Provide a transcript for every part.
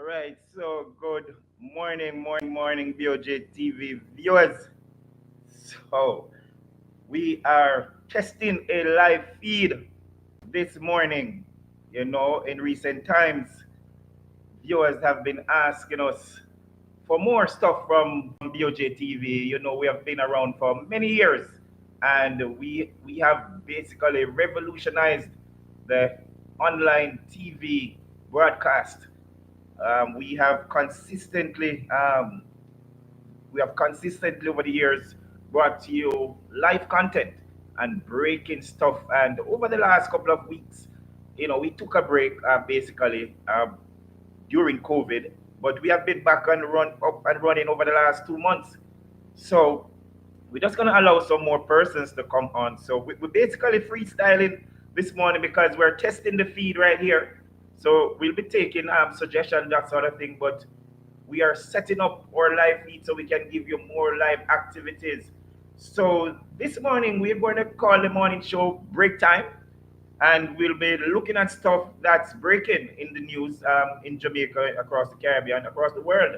right, so good morning, BOJTV viewers. So, we are testing a live feed this morning. In recent times, viewers have been asking us for more stuff from BOJTV. We have been around for many years and we have basically revolutionized the online TV broadcast. We have consistently over the years brought to you live content and breaking stuff. And over the last couple of weeks, we took a break basically during COVID, but we have been back and run up and running over the last 2 months. So we're just gonna allow some more persons to come on. So we're basically freestyling this morning because we're testing the feed right here. So we'll be taking suggestions, that sort of thing. But we are setting up our live feed so we can give you more live activities. So this morning we're going to call the morning show Break Time, and we'll be looking at stuff that's breaking in the news in Jamaica, across the Caribbean, across the world.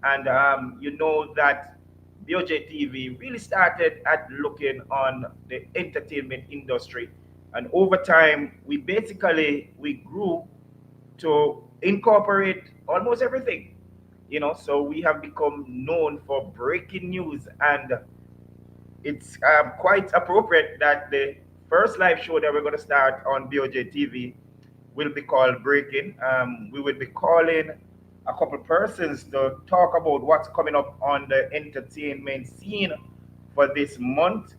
And you know that BOJTV really started at looking on the entertainment industry, and over time we grew to incorporate almost everything. So we have become known for breaking news, and it's quite appropriate that the first live show that we're going to start on BOJ TV will be called Breaking. We will be calling a couple persons to talk about what's coming up on the entertainment scene for this month.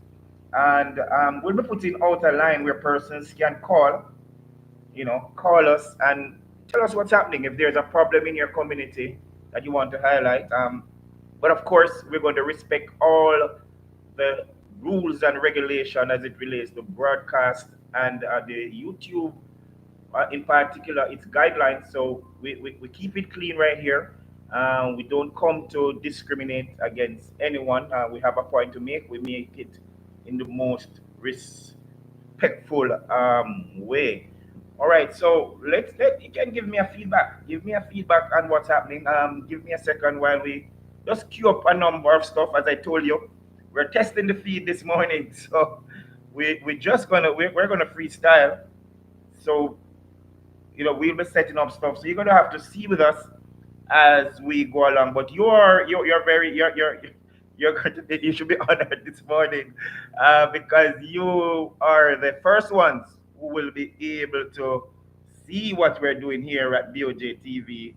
And we'll be putting out a line where persons can call us and tell us what's happening if there's a problem in your community that you want to highlight. But of course, we're going to respect all the rules and regulation as it relates to broadcast and the YouTube, in particular, its guidelines. So we keep it clean right here. We don't come to discriminate against anyone. We have a point to make. We make it in the most respectful way. All right, so let you can give me a feedback. Give me a feedback on what's happening. Give me a second while we just queue up a number of stuff. As I told you, we're testing the feed this morning, so we're gonna freestyle. So we'll be setting up stuff. So you're gonna have to see with us as we go along. But you're very you're going to you should be honored this morning because you are the first ones who will be able to see what we're doing here at BOJ TV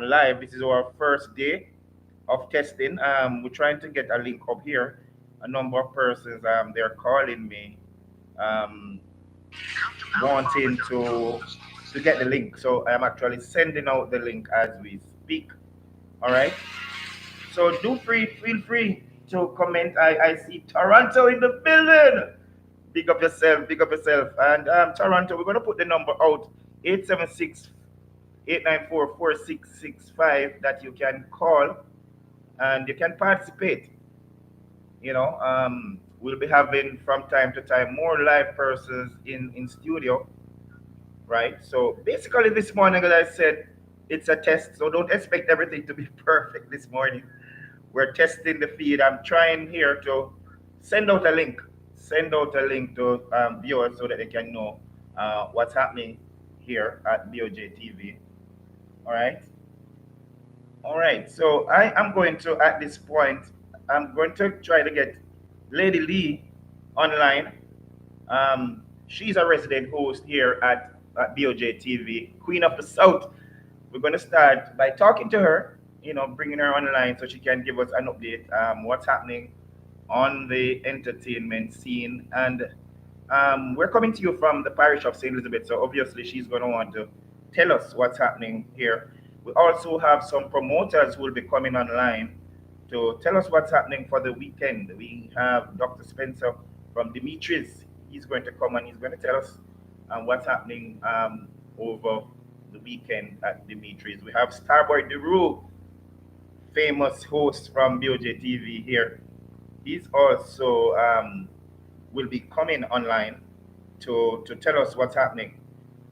live. This is our first day of testing. We're trying to get a link up here. A number of persons they're calling me um, wanting to get the link. So I'm actually sending out the link as we speak. All right. So feel free to comment. I see Toronto in the building. Big up yourself. And Toronto, we're gonna put the number out 876-894-4665 that you can call and you can participate. We'll be having from time to time more live persons in studio, right? So basically this morning, as I said, it's a test, so don't expect everything to be perfect this morning. We're testing the feed. I'm trying here to send out a link, to viewers so that they can know what's happening here at BOJ TV. All right. All right. So I am going to, at this point, I'm going to try to get Lady Lee online. She's a resident host here at BOJ TV, Queen of the South. We're going to start by talking to her, bringing her online so she can give us an update what's happening on the entertainment scene. And we're coming to you from the parish of St. Elizabeth, so obviously she's going to want to tell us what's happening here. We also have some promoters who will be coming online to tell us what's happening for the weekend. We have Dr. Spencer from Dimitri's. He's going to come and he's going to tell us what's happening over the weekend at Dimitri's. We have Starboy D, famous host from BOJTV here. He's also will be coming online to tell us what's happening.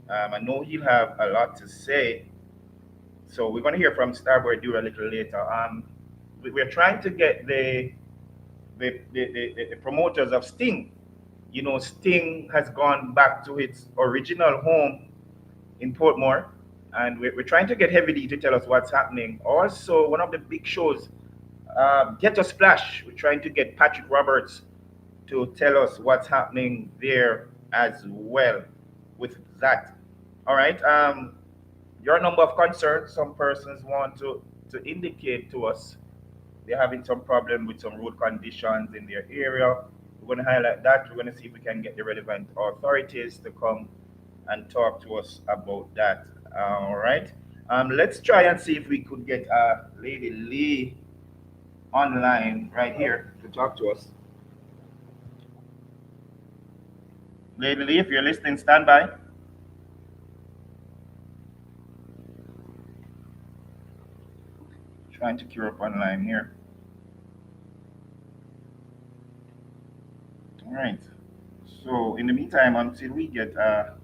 I know he'll have a lot to say. So we're going to hear from Starboy D a little later. We're trying to get the promoters of Sting. You know, Sting has gone back to its original home in Portmore, and we're trying to get Heavy D to tell us what's happening. Also, one of the big shows, Get a Splash. We're trying to get Patrick Roberts to tell us what's happening there as well with that. All right. Your number of concerns. Some persons want to indicate to us they're having some problem with some road conditions in their area. We're going to highlight that. We're going to see if we can get the relevant authorities to come and talk to us about that. All right. Let's try and see if we could get Lady Lee online right here to talk to us. Lady Lee, if you're listening, stand by. Trying to queue up online here. All right. So in the meantime, until we get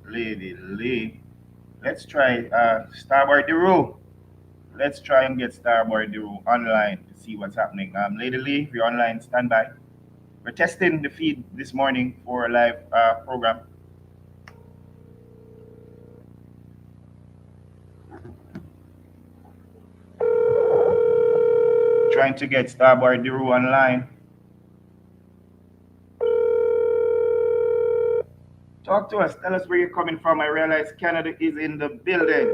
Lady Lee, let's try Starboy D. Let's try and get Starboy D online to see what's happening. Lady Lee, if you're online, stand by. We're testing the feed this morning for a live program. Trying to get Starboy D online. Talk to us. Tell us where you're coming from. I realize Canada is in the building.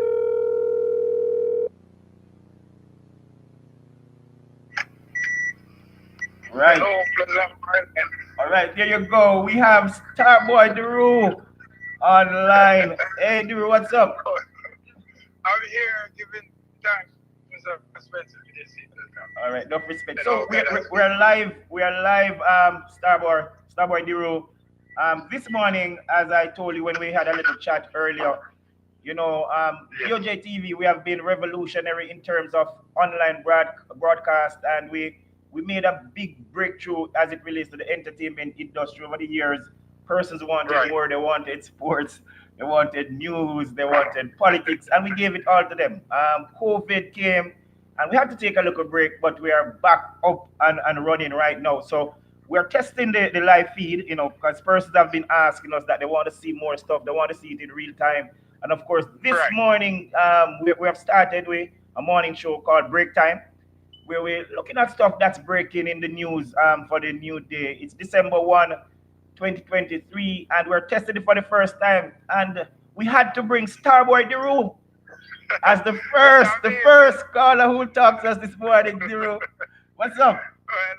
Right. Hello, Pleasant Morning. All right, there you go. We have Starboy D online. Hey, Duru, what's up? I'm here giving thanks to Mr. Spencer this evening. All right, enough respect. Hello, So we're live. We are live. Starboy D. This morning, as I told you when we had a little chat earlier, you know, BOJTV, we have been revolutionary in terms of online broadcast, and we made a big breakthrough as it relates to the entertainment industry over the years. Persons wanted more, they wanted sports, they wanted news, they wanted politics, and we gave it all to them. COVID came, and we had to take a little break, but we are back up and running right now. So we're testing the live feed, you know, because persons have been asking us that they want to see more stuff, they want to see it in real time. And of course, this morning, we have started with a morning show called Break Time, where we're looking at stuff that's breaking in the news for the new day. It's December 1, 2023, and we're testing it for the first time. And we had to bring Starboy D as the first caller who talks to us this morning. D, what's up? Well,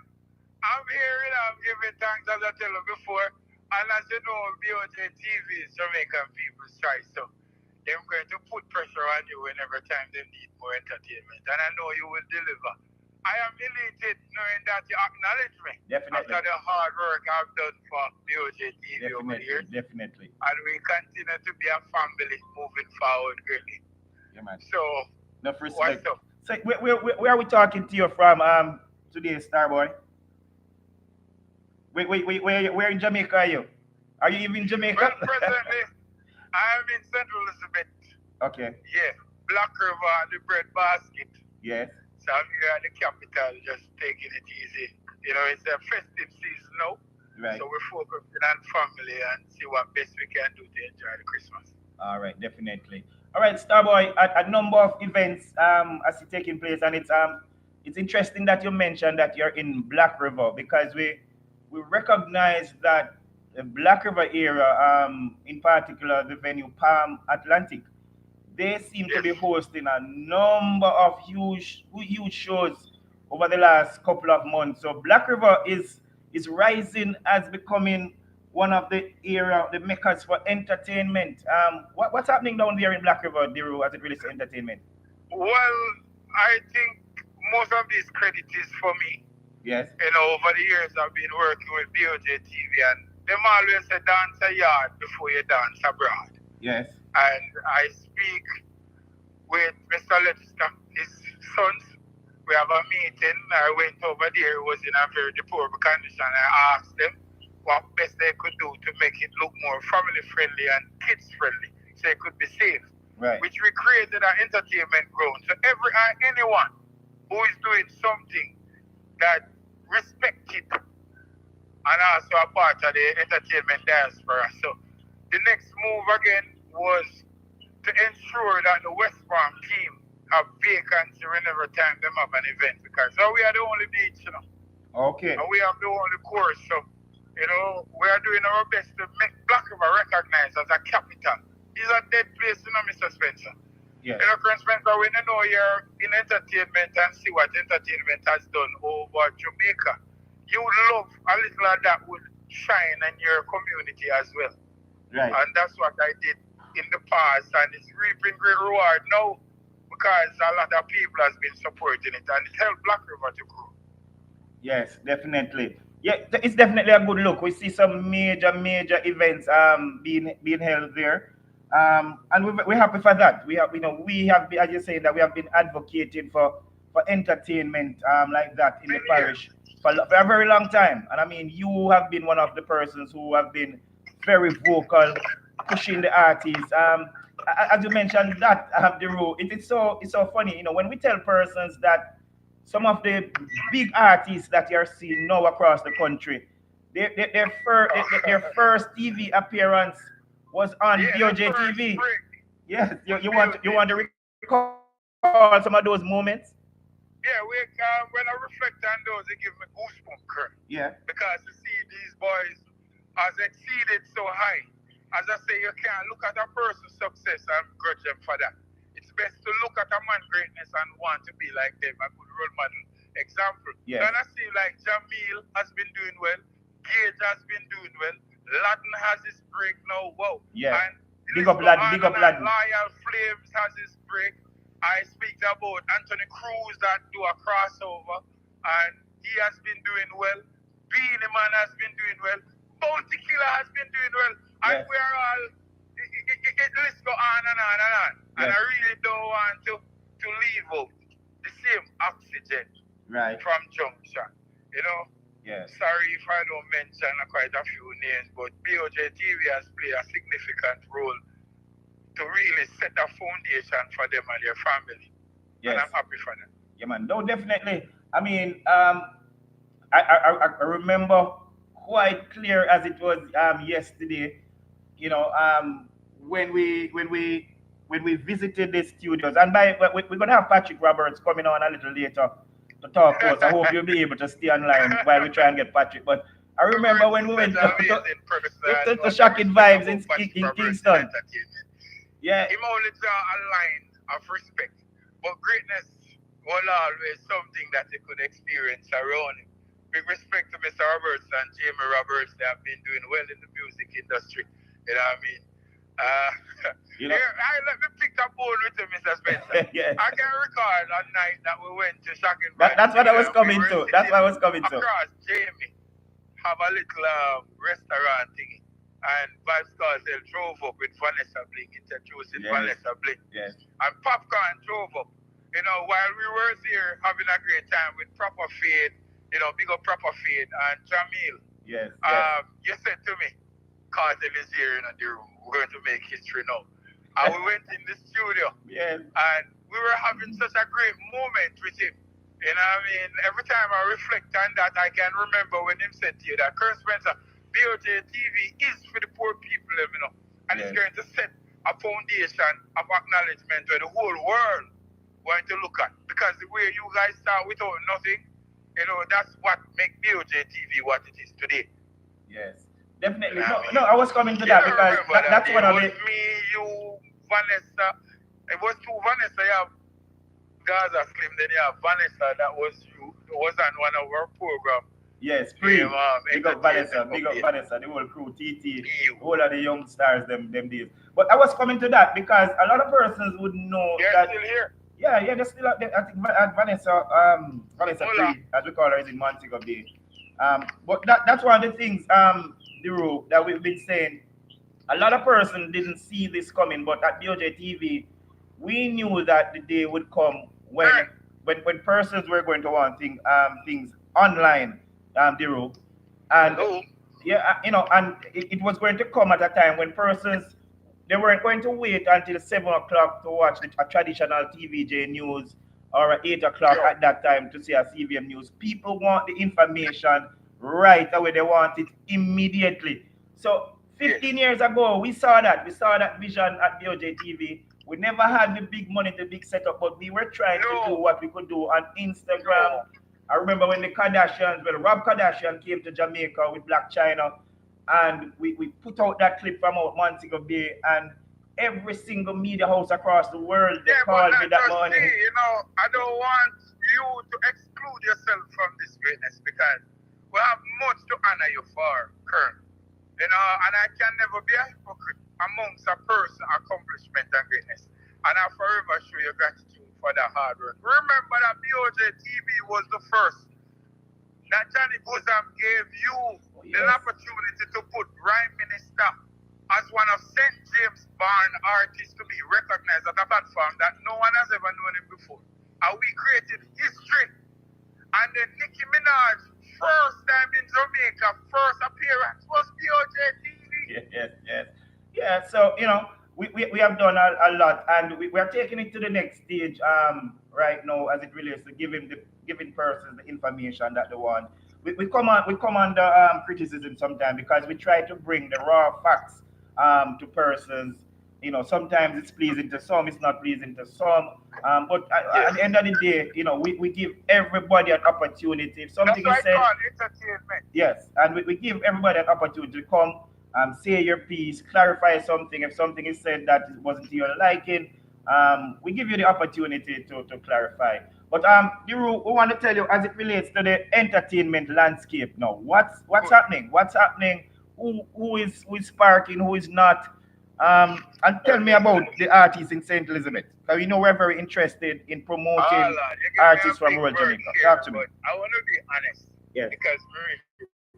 I'm here, I'm giving thanks as I tell you before. And as you know, BOJTV is Jamaican people's choice. So they're going to put pressure on you whenever time they need more entertainment. And I know you will deliver. I am elated knowing that you acknowledge me. Definitely. After the hard work I've done for BOJTV over the years. Definitely. And we continue to be a family moving forward greatly. Yeah, man. So, enough respect. What's up? So where are we talking to you from today, Starboy? Where in Jamaica are you? Are you even in Jamaica? Well, presently, I am in Central Elizabeth. Okay. Yeah, Black River and the bread basket. Yes. So I'm here at the capital, just taking it easy. You know, it's a festive season now. Right. So we're focusing on family and see what best we can do to enjoy the Christmas. All right, definitely. All right, Starboy, a number of events as it's taking place, and it's interesting that you mentioned that you're in Black River, because we recognize that the Black River area, in particular the venue Palm Atlantic, they seem to be hosting a number of huge shows over the last couple of months. So Black River is rising as becoming one of the meccas for entertainment. What's happening down there in Black River, Diru, as it relates to entertainment? Well, I think most of this credit is for me. Yes. You know, over the years I've been working with BOJTV, and them always say dance a yard before you dance abroad. Yes. And I speak with Mr. Lester, his sons. We have a meeting. I went over there. It was in a very deplorable condition. I asked them what best they could do to make it look more family friendly and kids friendly, so it could be safe. Right. which we created an entertainment ground. So anyone who is doing something that respect it and also a part of the entertainment diaspora. So the next move again was to ensure that the West Palm team have vacancy whenever time them have an event because now we are the only beach, Okay. and we have the only course. So, we are doing our best to make Black River recognized as a capital. It's a dead place, Mr. Spencer. Yes. Friend Spencer, when you know you're in entertainment and see what entertainment has done over Jamaica, you would love a little of that would shine in your community as well. Right. And that's what I did in the past, and it's reaping great reward now because a lot of people has been supporting it, and it helped Black River to grow. Yes, definitely. Yeah, it's definitely a good look. We see some major events being held there, and we're happy for that. We have been, as you say, that we have been advocating for entertainment like that in the parish for a very long time. And I mean, you have been one of the persons who have been very vocal, pushing the artists. As you mentioned that the rule, it's so funny. When we tell persons that some of the big artists that you're seeing now across the country, their first TV appearance was on BOJTV. Yes, you want to recall some of those moments? Yeah, when I reflect on those, it gives me goosebumps, Kurt. Yeah. Because you see these boys has exceeded so high. As I say, you can't look at a person's success and grudge them for that. It's best to look at a man's greatness and want to be like them, a good role model example. Yes. And I see like Jamil has been doing well, Gage has been doing well, Latin has his break now, wow. Yeah. And Big up Latin. Loyal Flames has his break. I speak about Anthony Cruz that do a crossover, and he has been doing well. Beanie Man has been doing well. Bounty Killer has been doing well. And Yes. we're all, it list go on and on and on. Yes. And I really don't want to leave out the same oxygen Right. from Junction. Yes. Sorry if I don't mention quite a few names, but BOJTV has played a significant role to really set a foundation for them and their family. Yes. And I'm happy for them. Yeah, man. No, definitely. I mean, I remember quite clear as it was yesterday. You know, when we visited the studios, and we're gonna have Patrick Roberts coming on a little later to talk to us. I hope you'll be able to stay online while we try and get Patrick. But I remember when we went to Shocking Vibes in Kingston. Yeah. Him only draw a line of respect, but greatness was always something that he could experience around him. Big respect to Mr. Roberts and Jamie Roberts. They have been doing well in the music industry. You know what I mean? Let me pick that bone with you, Mr. Spencer. Yes. I can recall a night that we went to Shocking Vibes. That's what I was coming to. That's what I was coming to. Across Jamie, have a little restaurant thingy. And Vibes Cartel drove up with Vanessa Bling, introducing Vanessa Bling. Yes. And Popcorn drove up. While we were there having a great time with Proper Fade, big up Proper Fade and Jamil. Yes. You said to me, Cartel is here in the room. We're going to make history now. And we went in the studio. Yes. And we were having such a great moment with him. You know what I mean? Every time I reflect on that, I can remember when him said to you that Kurt Spencer, BOJTV is for the poor people, and it's going to set a foundation of acknowledgement where the whole world going to look at. Because the way you guys start without nothing, that's what makes BOJTV what it is today. Yes, definitely. No, I was coming to that because that's one of it. Me, you, Vanessa. It was two Vanessa. You have Gaza Slim, then you have Vanessa. That was you. It was on one of our programs. Yes, big up Vanessa, the whole crew, TT, all of the young stars, them days. But I was coming to that because a lot of persons would know that. They're still here. Yeah, they're still out there. I think Vanessa Free, as we call her, is in Montego Bay. But that's one of the things, Dero, that we've been saying. A lot of persons didn't see this coming, but at BOJTV, we knew that the day would come when persons were going to want things online. Dero, and and it was going to come at a time when persons they weren't going to wait until 7 o'clock to watch a traditional TVJ news or at 8 o'clock Yo, at that time to see a CVM news. People want the information right away. They want it immediately. So yes. 15 years ago, we saw that. We saw that vision at BOJTV. We never had the big money, the big setup, but we were trying to do No, what we could do on Instagram. no. I remember when the Kardashians, well, Rob Kardashian came to Jamaica with Black China, and we put out that clip from out Montego Bay, and every single media house across the world, they Yeah, but called me not that just see, morning. I don't want you to exclude yourself from this greatness because we have much to honor you for, Colonel. And I can never be a hypocrite amongst a person, accomplishment, and greatness. And I forever show you gratitude for that hard work. Remember that BOJ TV was the first that Johnny Bosom gave you Oh, the yes. opportunity to put Prime Minister as one of St. James born artists to be recognized at a platform that no one has ever known him before. And we created history. And then Nicki Minaj, first time in Jamaica, first appearance was BOJ TV. Yes. Yeah, so, we have done a lot, and we are taking it to the next stage right now as it relates to giving persons the information that they want. We come under criticism sometimes because we try to bring the raw facts to persons. Sometimes it's pleasing to some, it's not pleasing to some. But at Yes. the end of the day, we give everybody an opportunity. If That's something why is I said, call it entertainment. yes, and we give everybody an opportunity to come say your piece, clarify something. If something is said that wasn't to your liking, we give you the opportunity to clarify. But Diru, we want to tell you as it relates to the entertainment landscape now. What's Good. happening? What's happening? Who is sparking? Who is not? And tell me about the artists in Saint Elizabeth. Because we know we're very interested in Oh, promoting Lord, you give me a artists from big rural word Jamaica. here, Talk to me. but I want to be honest Yes. because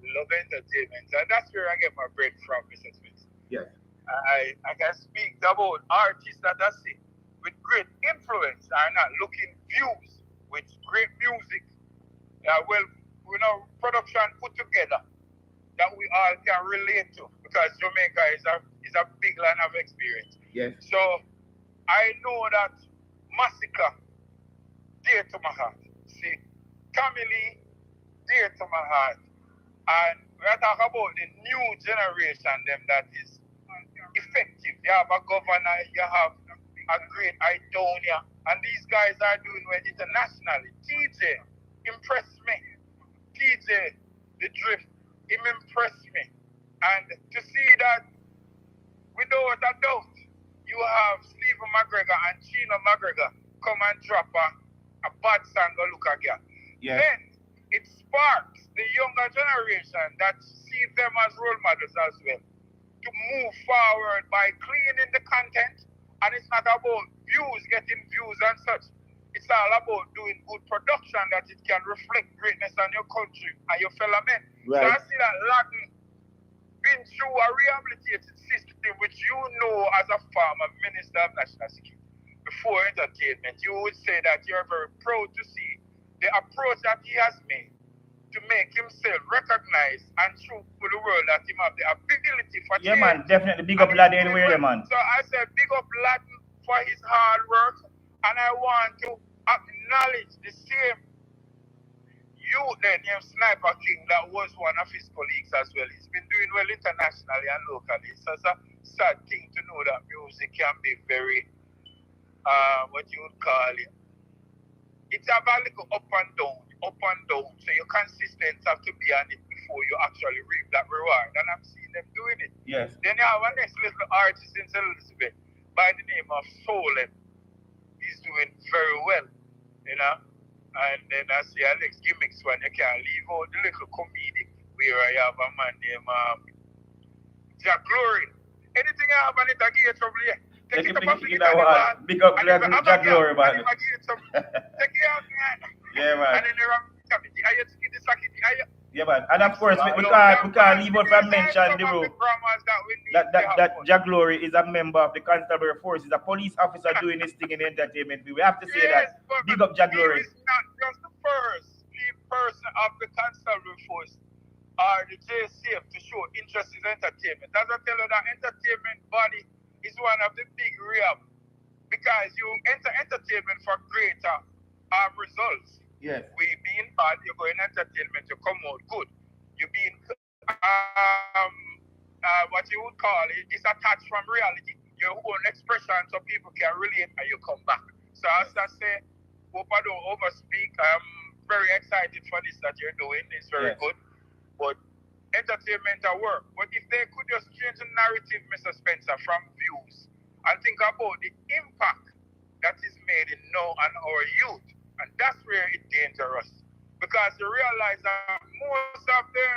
we love entertainment, and that's where I get my bread from, Mr. Smith. Yes. I can speak about artists that I see with great influence are not looking views with great music. Production put together that we all can relate to because Jamaica is a big land of experience. Yes. So I know that Massacre dear to my heart. See, Camille dear to my heart. And we're talking about the new generation, them that is effective. You have a governor, you have a great Idonia, and these guys are doing well internationally. TJ impressed me. TJ, the drift, him impressed me. And to see that without a doubt, you have Stephen McGregor and Chino McGregor come and drop a bad song or look again. Yes. Then it sparks the younger generation that see them as role models as well to move forward by cleaning the content. And it's not about views, getting views and such. It's all about doing good production that it can reflect greatness on your country and your fellow men. So Right. I see that Latin been through a rehabilitated system which as a former minister of national security before entertainment, you would say that you're very proud to see the approach that he has made to make himself recognized and show to the world that he have the ability for Yeah, change. man. Definitely big And up he's lad doing anywhere, well. yeah, man. So I say big up Latin for his hard work, and I want to acknowledge the same youth then named Sniper King that was one of his colleagues as well. He's been doing well internationally and locally. So it's a sad thing to know that music can be very, what you would call it, it's a little up and down, up and down. So your consistency have to be on it before you actually reap that reward. And I'm seeing them doing it. Yes. Then you have a next little artist in St. Elizabeth by the name of Solem. He's doing very well, you know. And then I see Alex Gimmicks one, you can't leave out the little comedic where I have a man named Jack Glory. Anything I have on it, I give you trouble here. Take it up and pick it on the ball. Big up And if you have a Jack girl, Glory, and man. if I give you some, take it out, man. Yeah, And man. then there are committee. I just get this racket. Yeah, man. And of course, we Love can't that, leave man. out from These are mention some the of role the grammars that we need that to have that fun. Jack Glory is a member of the constabulary force. He's a police officer doing his thing in entertainment. We have to say Yes, that. but Big up Jack he Glory. is not just the first lead person of the constabulary force or the JCF to show interest in entertainment. As I tell you, that entertainment body is one of the big realm because you enter entertainment for greater results. Yes. We being bad, you go in entertainment to come out good. You being what you would call it is attached from reality. Your own expression so people can relate and you come back. So as I say, hope I don't overspeak. I'm very excited for this that you're doing. It's very Yes. good. But entertainment at work. But if they could just change the narrative, Mr. Spencer, from views and think about the impact that is made in now and our youth, and that's where it's dangerous. Because you realize that most of the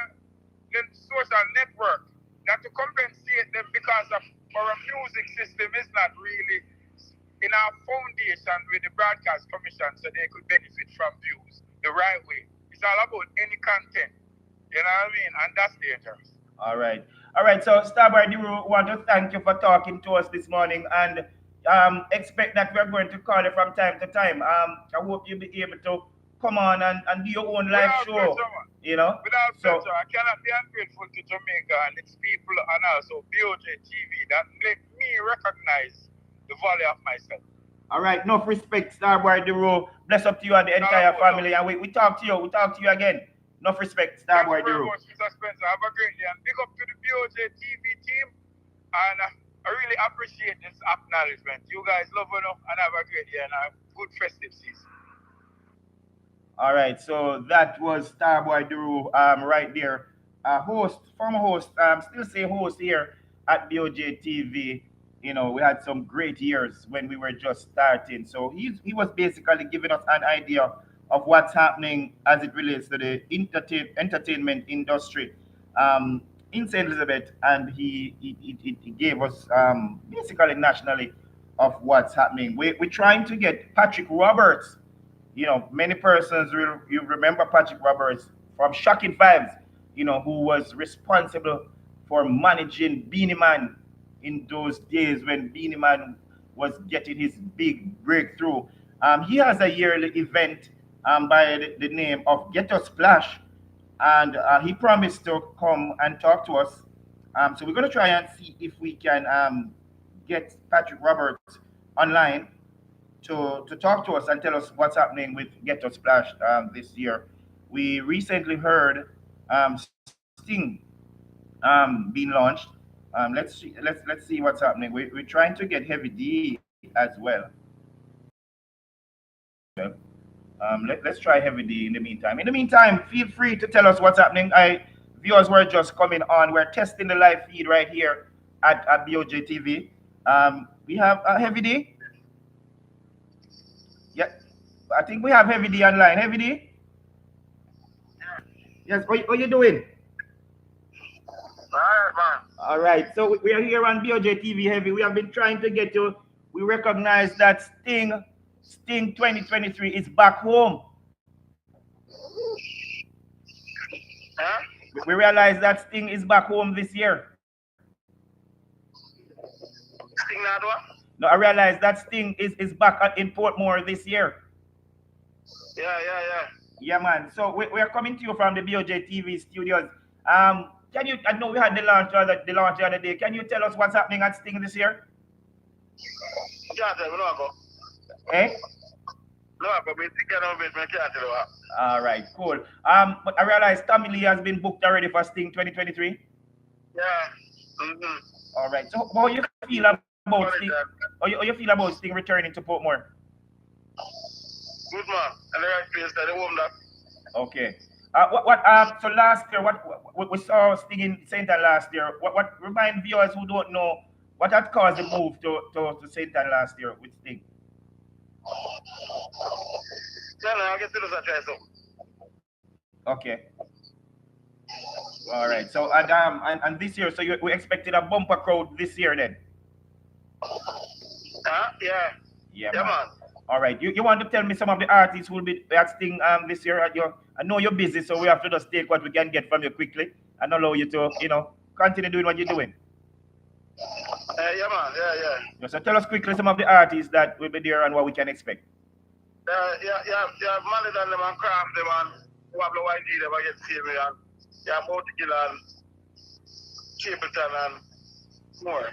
social network that to compensate them because of our music system is not really in our foundation with the broadcast commission so they could benefit from views the right way. It's all about any content. You know what I mean? And that's dangerous. All right. All right. So, Starboy D, want to thank you for talking to us this morning and expect that we're going to call you from time to time. I hope you'll be able to come on and do your own live Without show. pleasure, man. You know? Without So, pleasure. I cannot be ungrateful to Jamaica and its people and also BOJTV that let me recognize the value of myself. all right. Enough respect, Starboy D. Bless up to you and the It's all entire about love. family. And we talk to you. We talk to you again. Enough respect, Thank you Starboy D. very much, Mr. Spencer. Have a great day. And big up to the BOJTV team. And I really appreciate this acknowledgement. You guys love enough and have a great day and a good festive season. All right, so that was Starboy Duru right there. Host, former host, still say host here at BOJ TV. You know, we had some great years when we were just starting. So he was basically giving us an idea of what's happening as it relates to the entertainment industry in St. Elizabeth. And he gave us basically nationally of what's happening. We're trying to get Patrick Roberts. You know, many persons will you remember Patrick Roberts from Shocking Vibes, you know, who was responsible for managing Beanie Man in those days when Beanie Man was getting his big breakthrough. He has a yearly event by the name of Get Us Splash, and he promised to come and talk to us. So we're going to try and see if we can get Patrick Roberts online to talk to us and tell us what's happening with Get Us Splash this year. We recently heard Sting being launched. Let's see what's happening. We're trying to get Heavy D as well. Let's try Heavy D in the meantime. In the meantime, feel free to tell us what's happening. Viewers were just coming on. We're testing the live feed right here at BOJTV. We have Heavy D. Yeah, I think we have Heavy D online. Heavy D? Yes, what you doing? Alright, man. All right, so we are here on BOJ TV Heavy. We have been trying to get you. We recognize that Sting 2023 is back home. Huh? We realize that Sting is back home this year. Sting that what? No, I realize that Sting is back in Portmore this year. Yeah. Yeah, man. So we are coming to you from the BOJ TV studios. Can you? I know we had the launch the other day. Can you tell us what's happening at Sting this year? Can't tell me no go. Eh? No, but me can't tell me can't tell you what. All right, cool. But I realize Tommy Lee has been booked already for Sting 2023. Yeah. Mm-hmm. All right. So how you feel about Sting? How you feel about Sting returning to Portmore? Good man. And the right place that the home that. Okay. So last year, what we saw Sting in St. Anne last year. What remind viewers who don't know what had caused the move to St. Anne last year with Sting? Yeah, no, I guess it was a try something. Okay. All right. So and this year, so we expected a bumper crowd this year then. Huh? Yeah. Yeah, Yeah, man. All right. You want to tell me some of the artists who will be at Sting this year? I know you're busy, so we have to just take what we can get from you quickly and allow you to, continue doing what you're doing. Yeah, man. Yeah. So tell us quickly some of the artists that will be there and what we can expect. Yeah, Manny and them and Craft them and Wablo YG them I get to see me and yeah, Multikill and Chapleton and more.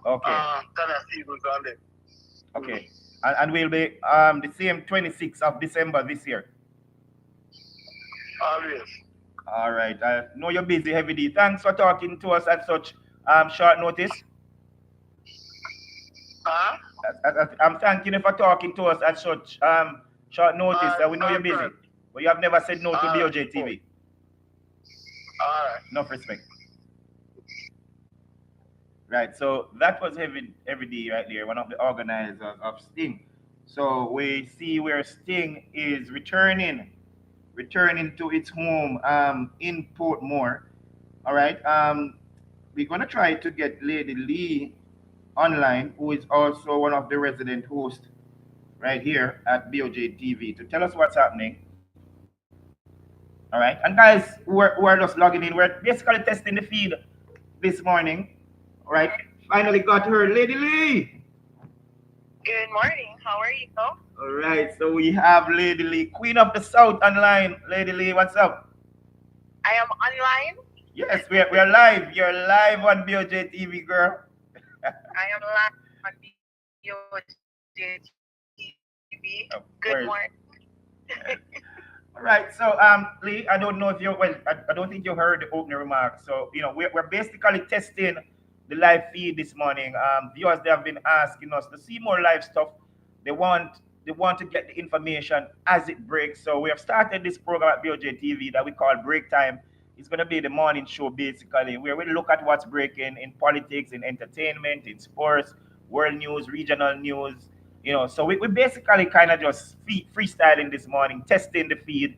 Okay. Tanya Stevens and them. Mm. Okay. And we'll be the same 26th of December this year. Always. All right. I know you're busy, Heavy D. Thanks for talking to us at such short notice. Huh? I'm thanking you for talking to us at such short notice. Alright, We know you're alright, busy, but you have never said no to alright. Oh, BOJTV. alright. Enough respect. Right. So that was Heavy D right there, one of the organizers of Sting. So we see where Sting is returning to its home in Portmore. All right. We're gonna try to get Lady Lee online, who is also one of the resident hosts right here at BOJ TV, to tell us what's happening. All right. And guys who are just logging in, we're basically testing the feed this morning. All right. Finally got her, Lady Lee. Good morning. How are you? All right. So we have Lady Lee, Queen of the South, online. Lady Lee, what's up? I am online. Yes, we're live. You're live on BOJ TV, girl. I am live on BOJTV. Of Good course. morning. All right, so Lee, I don't know if you well, I don't think you heard the opening remarks. So we're basically testing the live feed this morning. Viewers they have been asking us to see more live stuff. They want to get the information as it breaks. So we have started this program at BOJ TV that we call Break Time. It's gonna be the morning show basically, where we look at what's breaking in politics, in entertainment, in sports, world news, regional news, so we basically kind of just freestyling this morning, testing the feed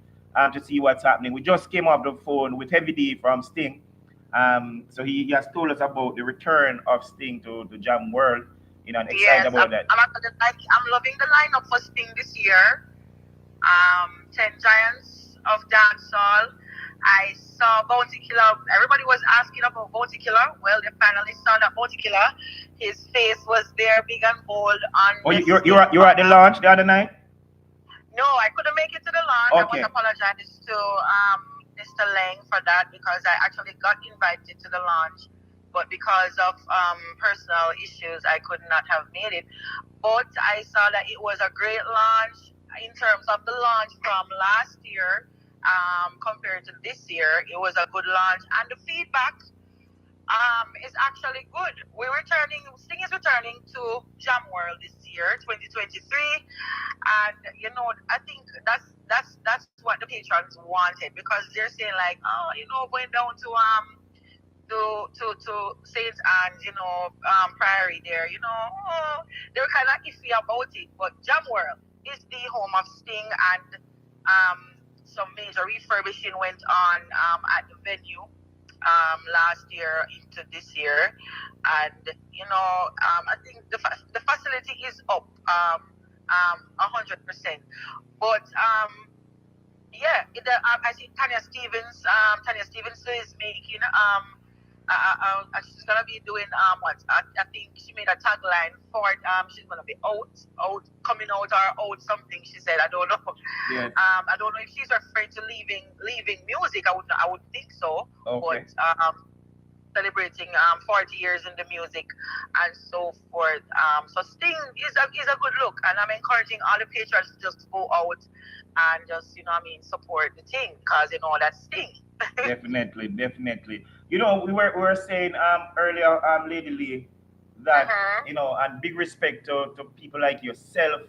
to see what's happening. We just came off the phone with Heavy D from Sting. So he has told us about the return of Sting to Jam World, and excited Yes, about that. I'm actually I'm loving the lineup for Sting this year. 10 Giants of Dancehall. I saw Bounty Killer. Everybody was asking about Bounty Killer. Well, they finally saw that Bounty Killer. His face was there, big and bold, on Oh, the you were at the Sting. launch the other night? No, I couldn't make it to the launch. I must Okay. apologize to Mr. Lang for that because I actually got invited to the launch, but because of personal issues, I could not have made it. But I saw that it was a great launch in terms of the launch from last year compared to this year. It was a good launch, and the feedback is actually good. Sting is returning to Jam World this year, 2023, and I think that's what the patrons wanted because they're saying like, oh, going down to Saint Anne's, Priory there, oh, they were kind of iffy about it. But Jam World is the home of Sting, and some major refurbishing went on at the venue last year into this year, and I think the facility is up 100%. But yeah, I see Tanya Stevens is making she's gonna be doing what I think she made a tagline for it. She's gonna be coming out or out something. She said I don't know. Yes. I don't know if she's referring to leaving music. I would think so. Okay. But celebrating 40 years in the music and so forth. So Sting is a good look, and I'm encouraging all the patrons to just go out and just support the thing because that's Sting. Definitely, definitely. We were saying earlier, Lady Lee, that Uh-huh. and big respect to people like yourself.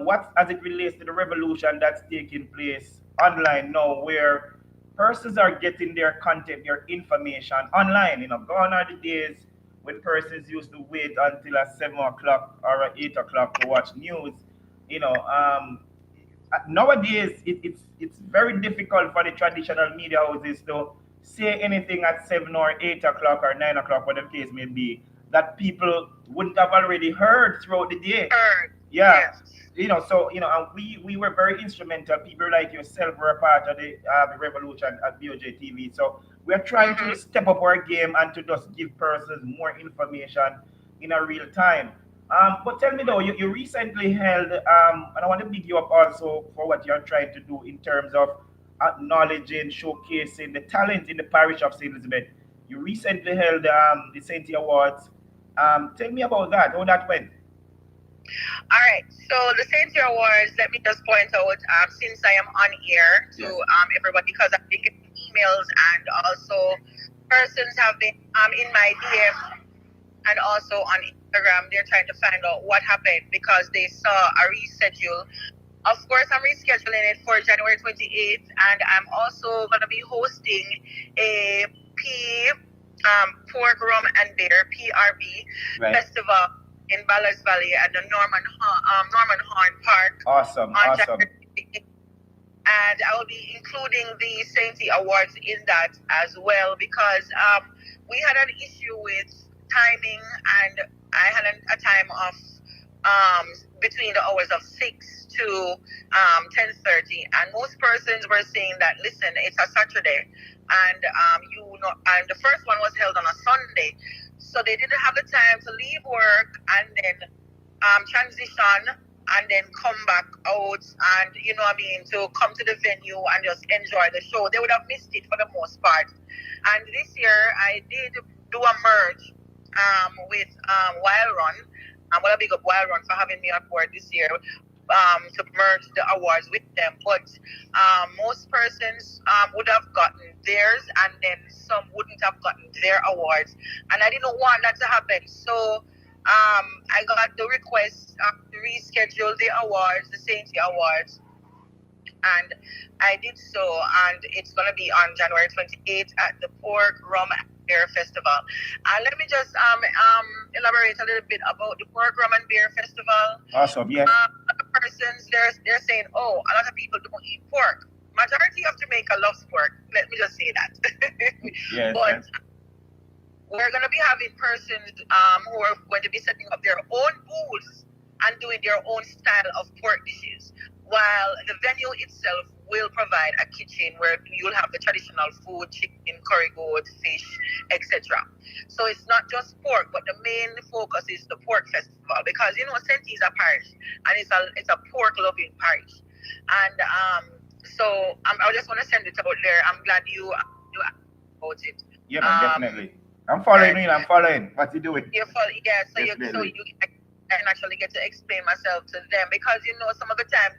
What as it relates to the revolution that's taking place online now, where persons are getting their content, their information online. Gone are the days when persons used to wait until 7 o'clock or 8 o'clock to watch news. Nowadays it's very difficult for the traditional media houses to say anything at 7 or 8 o'clock or 9 o'clock, whatever the case may be, that people wouldn't have already heard throughout the day. Third, Yeah. yes. So and we were very instrumental. People like yourself were a part of the revolution at BOJ TV. So we are trying to Mm-hmm. step up our game and to just give persons more information in a real time. But tell me though, you recently held, and I want to big you up also for what you're trying to do in terms of acknowledging, showcasing the talent in the parish of St. Elizabeth. You recently held the Saint Awards Tell me about that, how that went. All right. So the Saint Awards, let me just point out, since I am on air to Yes. everybody, because I've been getting emails and also persons have been in my DM and also on Instagram. They're trying to find out what happened because they saw a reschedule. Of course, I'm rescheduling it for January 28th, and I'm also going to be hosting a pork rum and beer (PRB) Right. festival in Ballas Valley at the Norman Horn Park Awesome, on awesome. January 28th. And I will be including the Sainty Awards in that as well because we had an issue with timing, and I had a time of um, between the hours of 6 to 10:30, and most persons were saying that listen, it's a Saturday, and and the first one was held on a Sunday, so they didn't have the time to leave work and then transition and then come back out and to come to the venue and just enjoy the show. They would have missed it for the most part. And this year I did do a merge with Wild Run. I'm gonna big up Wild Run for having me on board this year to merge the awards with them. But most persons would have gotten theirs, and then some wouldn't have gotten their awards. And I didn't want that to happen. So I got the request to reschedule the awards, the Sainty Awards, and I did so, and it's going to be on January 28th at the Pork Rum and Beer Festival. Let me just elaborate a little bit about the Pork Rum and Beer Festival. Awesome, yes. A lot of persons they're saying, oh, a lot of people don't eat pork. Majority of Jamaica loves pork. Let me just say that. Yes, But yes. we're going to be having persons who are going to be setting up their own booths and doing their own style of pork dishes, while the venue itself will provide a kitchen where you'll have the traditional food, chicken, curry goat, fish, etc. So it's not just pork, but the main focus is the pork festival because Senti is a parish and it's a pork loving parish, and I just want to send it out there. I'm glad you asked about it. Yeah, man, definitely. I'm Right. following you, I'm following. What you doing? Yeah, so Definitely. you can actually get to explain myself to them because some of the time,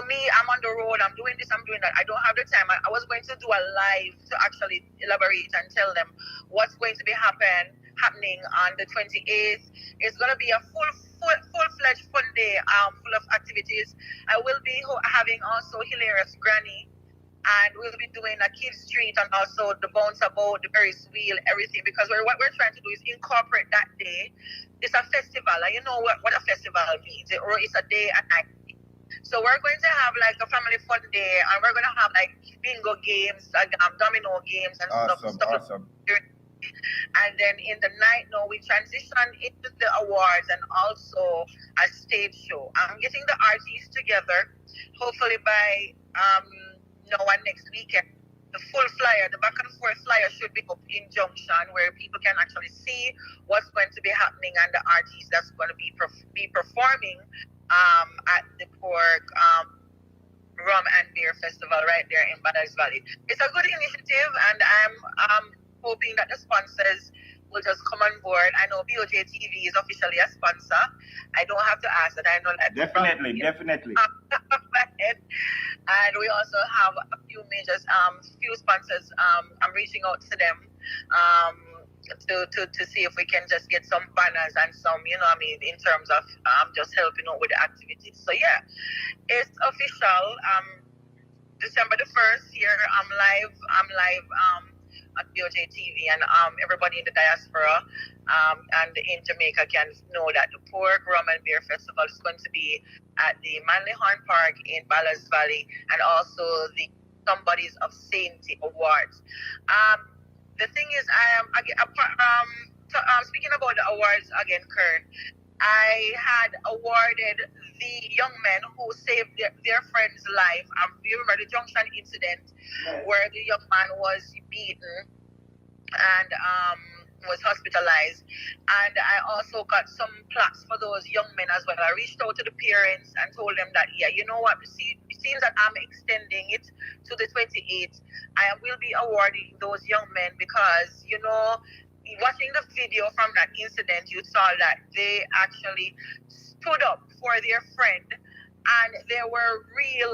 me, I'm on the road, I'm doing this, I'm doing that. I don't have the time. I was going to do a live to actually elaborate and tell them what's going to be happening on the 28th. It's going to be a full-fledged fun day, full of activities. I will be having also hilarious granny, and we'll be doing a kids street and also the bounce about, the Ferris wheel, everything. Because what we're trying to do is incorporate that day. It's a festival, and you know what a festival means. It's a day and night. So we're going to have like a family fun day, and we're going to have like bingo games, like domino games and Awesome, stuff. awesome. And then in the night, no, we transition into the awards and also a stage show. I'm getting the artists together, hopefully by now and next weekend. The full flyer, the back and forth flyer should be up in Junction where people can actually see what's going to be happening and the artists that's going to be performing at the Pork Rum and Beer Festival right there in Badars Valley. It's a good initiative, and I'm hoping that the sponsors will just come on board. I know BOJTV is officially a sponsor. I don't have to ask that. I know that. Definitely, definitely. And we also have a few few sponsors. I'm reaching out to them to see if we can just get some banners and some, in terms of just helping out with the activities. So yeah, it's official. December the 1st here. I'm live on BOJTV, and everybody in the diaspora and in Jamaica can know that the Pork Rum and Beer Festival is going to be at the Manly Horn Park in Ballas Valley, and also the Somebody's of Sainty Awards. The thing is, speaking about the awards again, Kern, I had awarded the young men who saved their friend's life. You remember the Junction incident where the young man was beaten and was hospitalized. And I also got some plaques for those young men as well. I reached out to the parents and told them that, yeah, you know what, it seems that I'm extending it to the 28th. I will be awarding those young men because, watching the video from that incident, you saw that they actually stood up for their friend, and they were real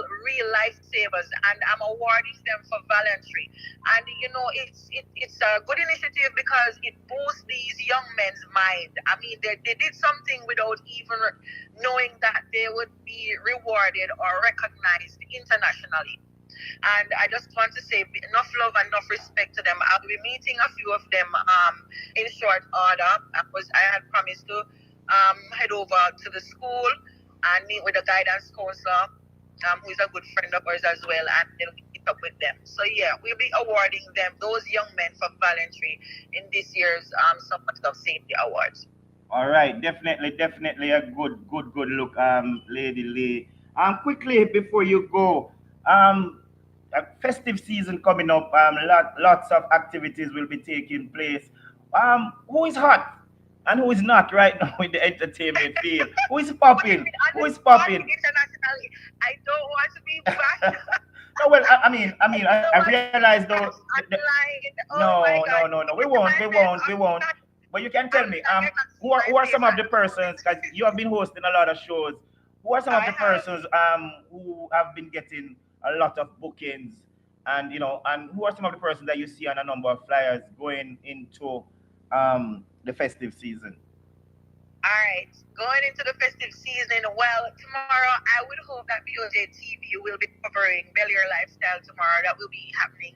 lifesavers. And I'm awarding them for voluntary. And it's a good initiative because it boosts these young men's mind. I mean, they did something without even knowing that they would be rewarded or recognized internationally. And I just want to say enough love and enough respect to them. I'll be meeting a few of them in short order. I had promised to head over to the school and meet with the guidance counselor, who is a good friend of ours as well, and then we meet up with them. So yeah, we'll be awarding them, those young men, for voluntary in this year's Summit of Safety Awards. All right, definitely a good look, Lady Lee. Quickly before you go, a festive season coming up. Lots of activities will be taking place. Who is hot and who is not right now in the entertainment field? Who is Put it popping? on Who the is spot popping? internationally. I don't want to be bashed. No, well, I I don't want to be realize though. bashed online. Oh my No, God. no. We It's my won't, we favorite. won't, we won't. But you can tell me, You're not my who are some of favorite. the persons? Because you have been hosting a lot of shows. Who are some of I the have. persons who have been getting a lot of bookings, and and who are some of the persons that you see on a number of flyers going into the festive season? All right, going into the festive season. Well, tomorrow I would hope that BOJ TV will be covering Bellier Lifestyle tomorrow. That will be happening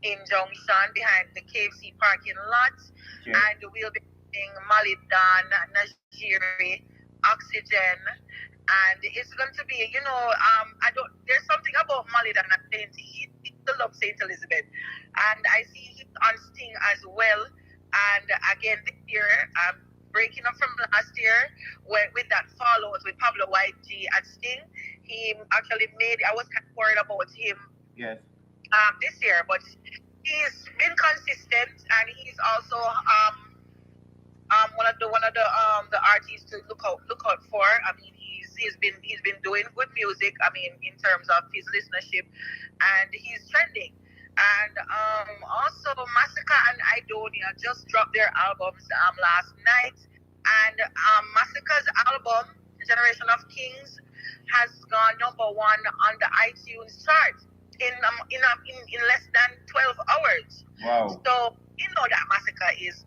in Junction behind the KFC parking lot, Okay. and we'll be having Molly Don, Najiri, Oxygen, and it's going to be, I don't. There's something about Molly Don and Saint. He still loves Saint Elizabeth, and I see him on Sting as well. And again this year, breaking up from last year with that fallout with Pablo YG at Sting. He actually made. I was kind of worried about him Yes. this year, but he's been consistent, and he's also one of the artists to look out for. I mean, he's been doing good music. I mean, in terms of his listenership, and he's trending. And also Massacre and Idonia just dropped their albums last night, and Massacre's album Generation of Kings has gone number one on the iTunes chart in less than 12 hours. Wow. So you know that Massacre is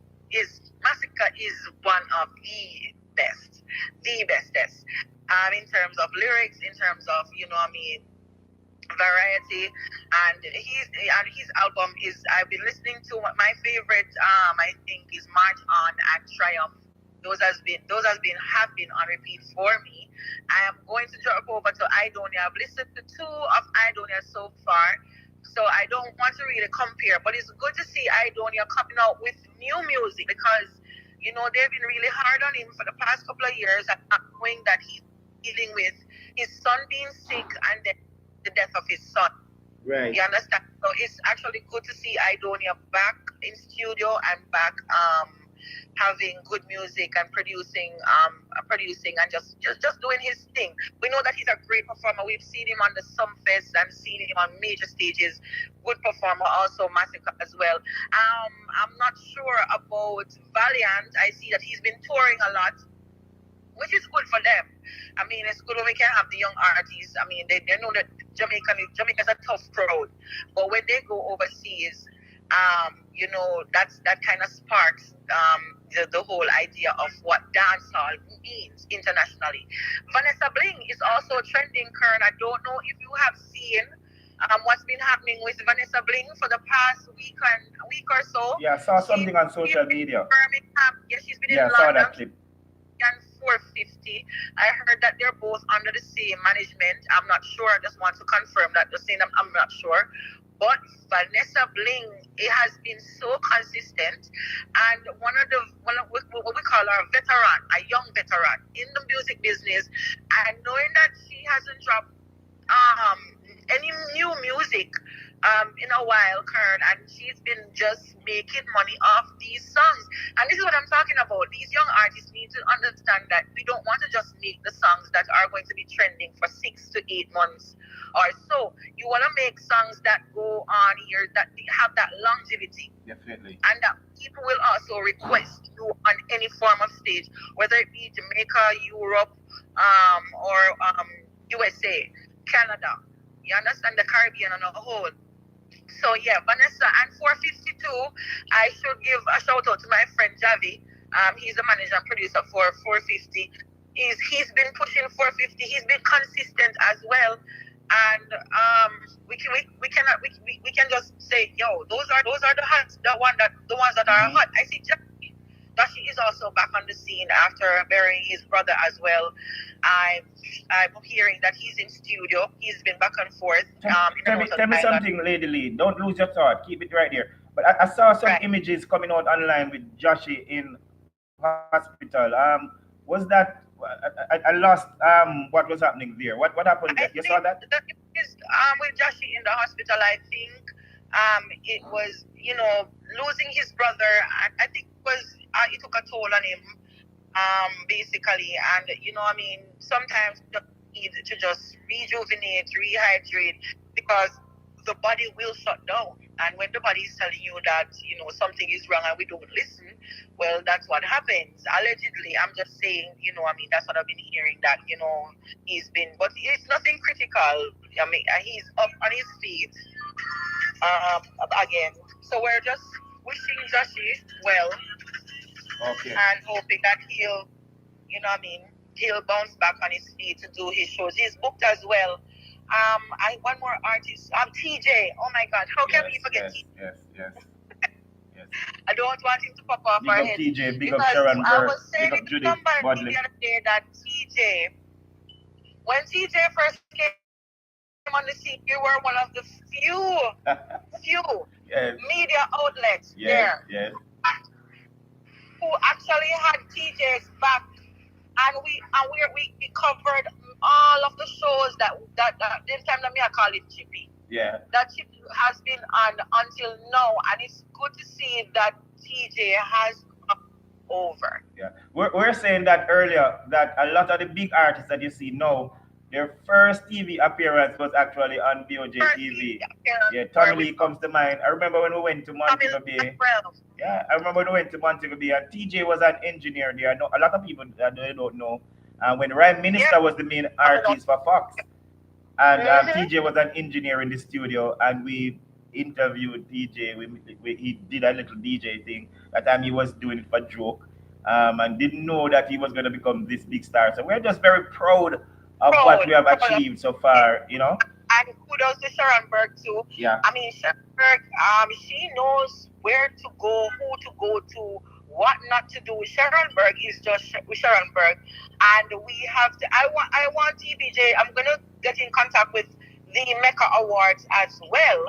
one of the bestest, in terms of lyrics, in terms of variety, and his album is. I've been listening to my favorite. I think is March On and Triumph. Those have been on repeat for me. I am going to jump over to Idonia. I've listened to two of Idonia so far, so I don't want to really compare. But it's good to see Idonia coming out with new music because they've been really hard on him for the past couple of years, and not knowing that he's dealing with his son being sick and then the death of his son. Right. You understand? So it's actually good to see Idonia back in studio and back having good music and producing and just doing his thing. We know that he's a great performer. We've seen him on the Sumfest and seen him on major stages. Good performer, also Massacre as well. I'm not sure about Valiant. I see that he's been touring a lot, which is good for them. I mean, it's good when we can have the young artists. I mean, they know that Jamaica's a tough crowd, but when they go overseas, that kind of sparks the whole idea of what dancehall means internationally. Vanessa Bling is also trending, Kern. I don't know if you have seen what's been happening with Vanessa Bling for the past week or so. Yeah, I saw something on She's social been in media. Birmingham. Yeah, she's been in Yeah, I saw London that clip. and 450. I heard that they're both under the same management. I'm not sure. I just want to confirm that. Just saying I'm not sure. But Vanessa Bling, it has been so consistent, and one of what we call her a veteran, a young veteran in the music business, and knowing that she hasn't dropped any new music in a while, Kern, and she's been just making money off these songs. And this is what I'm talking about. These young artists need to understand that we don't want to just make the songs that are going to be trending for 6 to 8 months or so. You want to make songs that go on here, that have that longevity, Definitely. and that people will also request you on any form of stage, whether it be Jamaica, Europe, or USA, Canada. You understand, the Caribbean on a whole. So yeah, Vanessa, and 452, I should give a shout out to my friend Javi. He's the manager and producer for 450. He's been pushing 450. He's been consistent as well, and we cannot we can just say, yo, those are the hot, the ones that are Mm-hmm. hot. I see Dashi is also back on the scene after burying his brother as well. I'm I'm hearing that he's in studio. He's been back and forth in Tell and me, out of tell me Thailand. something, Lady Lee. Don't lose your thought. Keep it right there. But I saw some Right. images coming out online with Joshi in hospital. Was that I lost what was happening there? What happened there? You I saw think that? that it is with Joshi in the hospital. I think it was, losing his brother. I think it took a toll on him, basically. And I mean, sometimes you just need to just rejuvenate, rehydrate, because the body will shut down. And when the body is telling you that something is wrong and we don't listen, well, that's what happens. Allegedly, I'm just saying, I mean, that's what I've been hearing, that he's been, but it's nothing critical. I mean, he's up on his feet again. So we're just wishing Joshi well Okay. and hoping that I mean, he'll bounce back on his feet to do his shows. He's booked as well. I one more artist, TJ. Oh my God, how can Yes, we forget yes, TJ? yes, yes, yes. I don't want him to pop off Big our up head, TJ, big up because Sharon I Burke, was big saying up it to Judy somebody the Bodley. other day that when TJ first came on the scene, you were one of the few Yes, media outlets there yes, yes. who actually had TJ's back, and we covered all of the shows that this time that me I call it Chippy. Yeah. That Chippy has been on until now, and it's good to see that TJ has come over. Yeah, we're saying that earlier that a lot of the big artists that you see now, their first TV appearance was actually on BOJ First TV TV. Yeah, appearance Tommy were Lee with comes to mind. I remember when we went to Tommy Montego as Bay. well. Yeah, I remember when we went to Montego Bay, and TJ was an engineer there. I know a lot of people that they don't know. And when Ryan Yeah, Minister was the main coming up. artist for Fox, and Mm-hmm. TJ was an engineer in the studio, and we interviewed TJ. He did a little DJ thing. That time he was doing it for joke, and didn't know that he was going to become this big star. So we're just very proud of what we have Proud of achieved so him. far. You know? And kudos to Sharon Burke too. Yeah. I mean, Sharon Burke, she knows where to go, who to go to, what not to do. Sharon Burke is just Sharon Burke, and we have to. I want TBJ. I'm gonna get in contact with the Mecca Awards as well,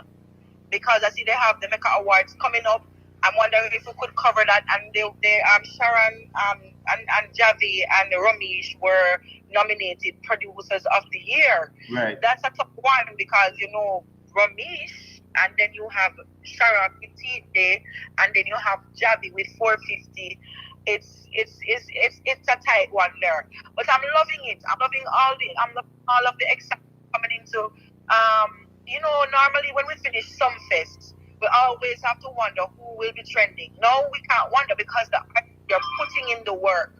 because I see they have the Mecca Awards coming up. I'm wondering if we could cover that. And they Sharon and Javi and Ramesh were nominated producers of the year. Right. That's a top one, because Ramesh, and then you have Sharon with TJ, and then you have Javi with 450. It's a tight one there, but I'm loving it. I'm loving all of the excitement coming into normally when we finish some fests, we always have to wonder who will be trending. No, we can't wonder, because they're putting in the work.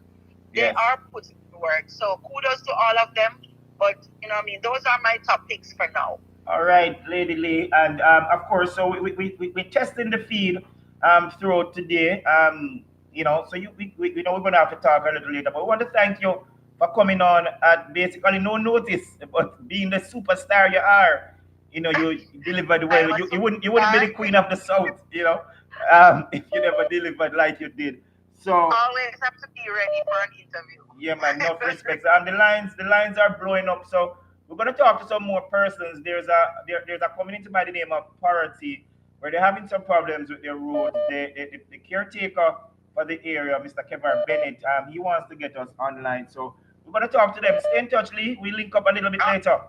They Yes. are putting in the work. So kudos to all of them. But what I mean, those are my top picks for now. All right, Lady Lee, and of course, so we're testing the feed throughout today. So we know we're gonna have to talk a little later, but we want to thank you for coming on at basically no notice, but being the superstar you are. You delivered well. I'm a You wouldn't be superstar. the queen of the south, if you never delivered like you did. So Always have to be ready for an interview. yeah, man, enough respect. The lines are blowing up. So we're gonna talk to some more persons. There's a community by the name of Parity where they're having some problems with their roads. The caretaker for the area, Mr. Kevin Bennett, he wants to get us online. So we're gonna talk to them. Stay in touch, Lee. We link up a little bit later.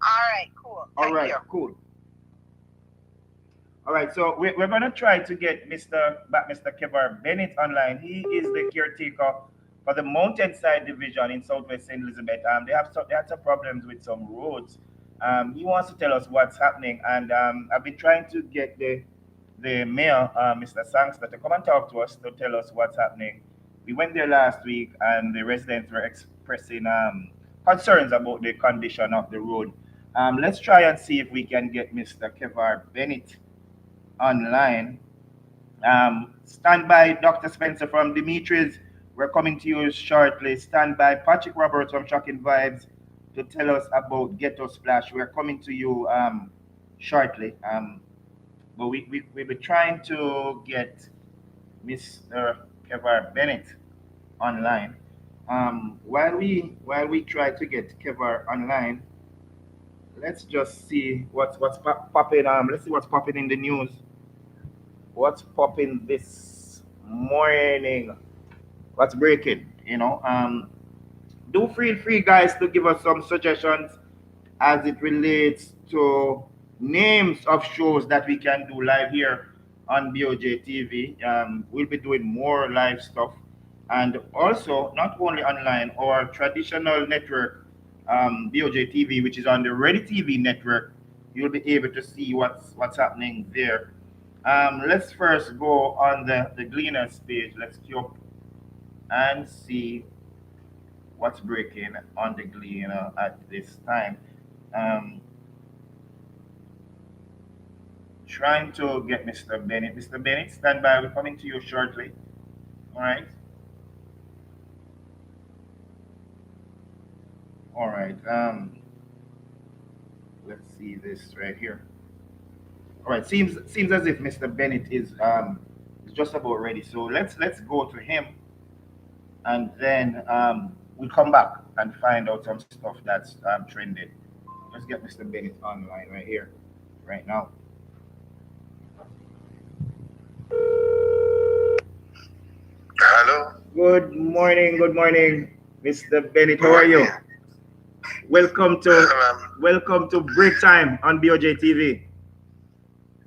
All right, cool. All Thank right, you. cool. All right, so we're going to try to get Mr. Kevar Bennett online. He is the caretaker for the Mountainside Division in Southwest St. Elizabeth. They had some problems with some roads. He wants to tell us what's happening, and I've been trying to get the mayor, Mr. Sangster, to come and talk to us to tell us what's happening. We went there last week, and the residents were expressing concerns about the condition of the road. Let's try and see if we can get Mr. Kevar Bennett online. Stand by, Dr. Spencer from Dimitri's. We're coming to you shortly. Stand by, Patrick Roberts from Shocking Vibes to tell us about Ghetto Splash. We're coming to you shortly. But we've been trying to get Mr. Kevar Bennett online. While we try to get Kevar online, let's just see what's popping. Let's see what's popping in the news. What's popping this morning? What's breaking? Do feel free, guys, to give us some suggestions as it relates to names of shows that we can do live here on BOJTV. We'll be doing more live stuff, and also not only online, our traditional network, BOJTV, which is on the Ready TV network. You'll be able to see what's happening there. Let's first go on the Gleaners page. Let's queue up and see what's breaking on the Gleaner at this time. Um, Trying to get Mr. Bennett. Mr. Bennett, stand by. We're coming to you shortly. All right. All right. Let's see this right here. All right. Seems as if Mr. Bennett is just about ready. So let's go to him, and then we'll come back and find out some stuff that's trending. Let's get Mr. Bennett online right here, right now. Hello? Good morning, Mr. Bennett. How are you? Welcome to welcome to Break Time on BOJ TV.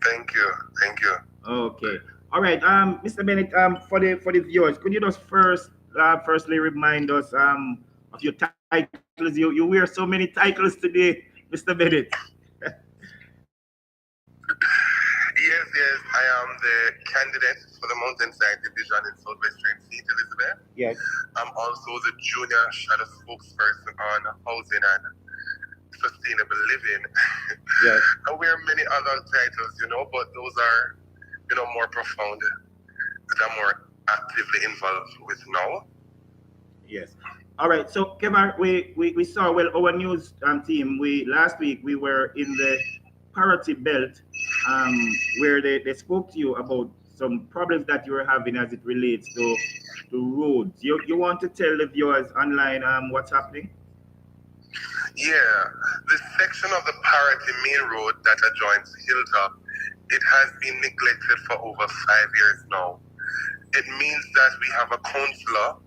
Thank you. Thank you. Okay. All right. Mr. Bennett, for the viewers, could you just firstly remind us of your titles? You wear so many titles today, Mr. Bennett. Yes, I am the candidate for the Mountainside Division in Southwestern St. Elizabeth. Yes. I'm also the junior shadow spokesperson on housing and sustainable living. Yes. I wear many other titles, but those are, more profound that I'm more actively involved with now. Yes. All right. So, Kevin, we saw our news team. We last week we were in the Parity Belt, where they spoke to you about some problems that you were having as it relates to roads. You want to tell the viewers online what's happening? Yeah, the section of the Parity Main Road that adjoins Hilltop, it has been neglected for over 5 years now. It means that we have a councillor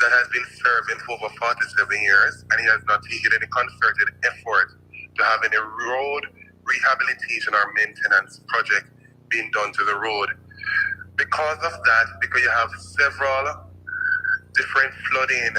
that has been serving for over 47 years, and he has not taken any concerted effort to have any road rehabilitation or maintenance project being done to the road. Because of that, because you have several different flooding